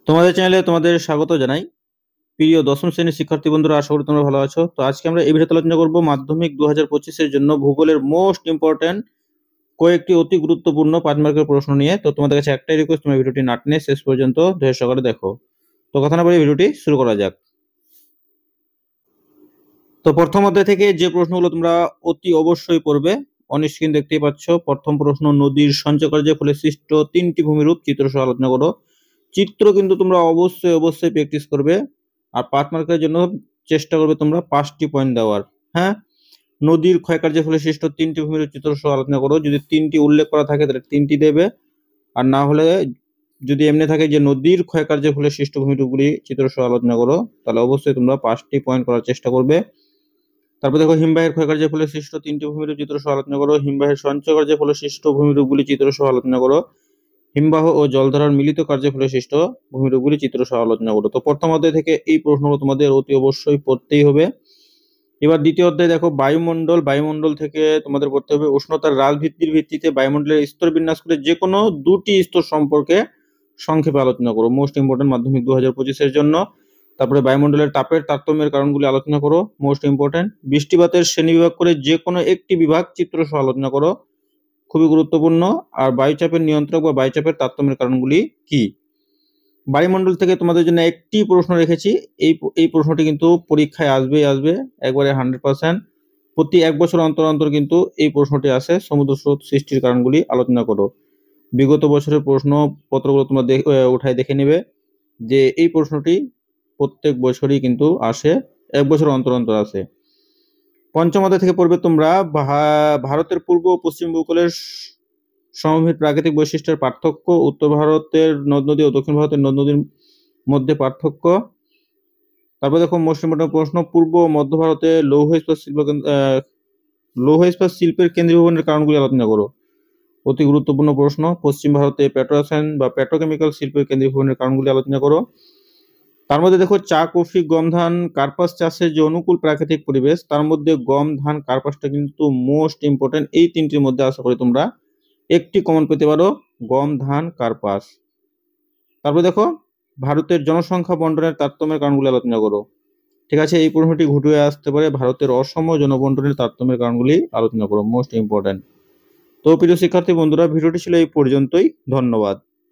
তোমাদের চ্যানেলে তোমাদের স্বাগত জানাই। প্রিয় দশম শ্রেণীর শিক্ষার্থী বন্ধুরা, আশা করি তোমরা ভালো আছো। তো আজকে আমরা এই ভিডিওতে আলোচনা করবো মাধ্যমিক 2025-এর জন্য ভূগোলের মোস্ট ইম্পর্টেন্ট কয়েকটি অতি গুরুত্বপূর্ণ 5 মার্কের প্রশ্ন নিয়ে। তো তোমাদের কাছে একটাই রিকোয়েস্ট, তোমরা ভিডিওটি না টেনে শেষ পর্যন্ত ধৈর্য সহকারে দেখো। তো কথা না বলে ভিডিওটি শুরু করা যাক। তো প্রথম অধ্যায় থেকে যে প্রশ্নগুলো তোমরা অতি অবশ্যই পড়বে, অন স্ক্রিন দেখতেই পাচ্ছ। প্রথম প্রশ্ন, নদীর সঞ্চয় কার্যের ফলে সৃষ্ট 3টি ভূমিরূপ চিত্র সহ আলোচনা করো। চিত্র কিন্তু তোমরা অবশ্যই অবশ্যই প্র্যাকটিস করবে, আর 5 মার্কের জন্য চেষ্টা করবে তোমরা 5টি পয়েন্ট দেওয়ার। হ্যাঁ, নদীর ক্ষয়কার্যের ফলে সৃষ্ট 3টি ভূমিরূপ চিত্র সহ আলোচনা করো। যদি 3টি উল্লেখ করা থাকে তাহলে 3টি দেবে, আর না হলে যদি এমনি থাকে যে নদীর ক্ষয়কার্যের ফলে সৃষ্ট ভূমিরূপগুলি চিত্র সহ আলোচনা করো, তাহলে অবশ্যই তোমরা 5টি পয়েন্ট করার চেষ্টা করবে। তারপর দেখো, হিমবাহের ক্ষয়কার্যের ফলে সৃষ্ট 3টি ভূমিরূপ চিত্র সহ আলোচনা করো। হিমবাহের সঞ্চয় কার্যের ফলে সৃষ্ট ভূমিরূপগুলি চিত্র সহ আলোচনা করো। হিমবাহ ও জলধারার মিলিত কার্যের ফলে সৃষ্ট ভূমিরূপগুলি চিত্র সহ আলোচনা করো। তো প্রথম অধ্যায় থেকে এই প্রশ্নগুলো তোমাদের অতি অবশ্যই পড়তেই হবে। এবার দ্বিতীয় অধ্যায় দেখো, বায়ুমণ্ডল। বায়ুমণ্ডল থেকে তোমাদের পড়তে হবে উষ্ণতার হ্রাস ভিত্তির ভিত্তিতে বায়ুমণ্ডলের স্তর বিন্যাস করে যে কোনো 2টি স্তর সম্পর্কে সংক্ষেপে আলোচনা করো। মোস্ট ইম্পর্টেন্ট মাধ্যমিক 2025-এর জন্য। তারপরে বায়ুমণ্ডলের তাপের তারতম্যের কারণগুলি আলোচনা করো, মোস্ট ইম্পর্টেন্ট। বৃষ্টিপাতের শ্রেণীবিভাগ করে যে কোনো একটি বিভাগ চিত্র সহ আলোচনা করো, খুবই গুরুত্বপূর্ণ। আর বায়ুচাপের নিয়ন্ত্রক বা বায়ুচাপের তারতম্যের কারণগুলি কি। বায়ুমণ্ডল থেকে তোমাদের জন্য একটি প্রশ্ন রেখেছি। এই প্রশ্নটি কিন্তু পরীক্ষায় আসবে একবারে 100%। প্রতি 1 বছর অন্তর অন্তর কিন্তু এই প্রশ্নটি আসে। সমুদ্র স্রোত সৃষ্টির কারণগুলি আলোচনা করো। বিগত বছরের প্রশ্নপত্রগুলো তোমরা উঠায় দেখে নেবে যে এই প্রশ্নটি প্রত্যেক বছরই কিন্তু আসে, 1 বছর অন্তর অন্তর আসে। পঞ্চম অধ্যায় থেকে পড়বে তোমরা ভারতের পূর্ব ও পশ্চিম উপকূলের সমভূমির প্রাকৃতিক বৈশিষ্ট্যের পার্থক্য, উত্তর ভারতের নদ নদী ও দক্ষিণ ভারতের নদ নদীর মধ্যে পার্থক্য। তারপর দেখো, মোস্ট ইম্পর্টেন্ট প্রশ্ন, পূর্ব ও মধ্য ভারতে লৌহ ইস্পাত শিল্পের কেন্দ্রীভবনের কারণগুলি আলোচনা করো, অতি গুরুত্বপূর্ণ প্রশ্ন। পশ্চিম ভারতে পেট্রোরসায়ন বা পেট্রোকেমিক্যাল শিল্পের কেন্দ্রীভবনের কারণগুলি আলোচনা করো। তার মধ্যে দেখো, চা, কফি, গম, ধান, কার্পাস চাষের যে অনুকূল প্রাকৃতিক পরিবেশ, তার মধ্যে গম, ধান, কার্পাসটা কিন্তু মোস্ট ইম্পর্টেন্ট। এই 3টির মধ্যে আশা করি তোমরা একটি কমন পেতে পারো, গম, ধান, কার্পাস। তারপর দেখো, ভারতের জনসংখ্যা বন্টনের তারতম্যের কারণগুলি আলোচনা করো। ঠিক আছে, এই প্রশ্নটি ঘুরে আসতে পারে, ভারতের অসম জনবন্টনের তারতম্যের কারণগুলি আলোচনা করো, মোস্ট ইম্পর্টেন্ট। তো প্রিয় শিক্ষার্থী বন্ধুরা, ভিডিওটি ছিল এই পর্যন্তই। ধন্যবাদ।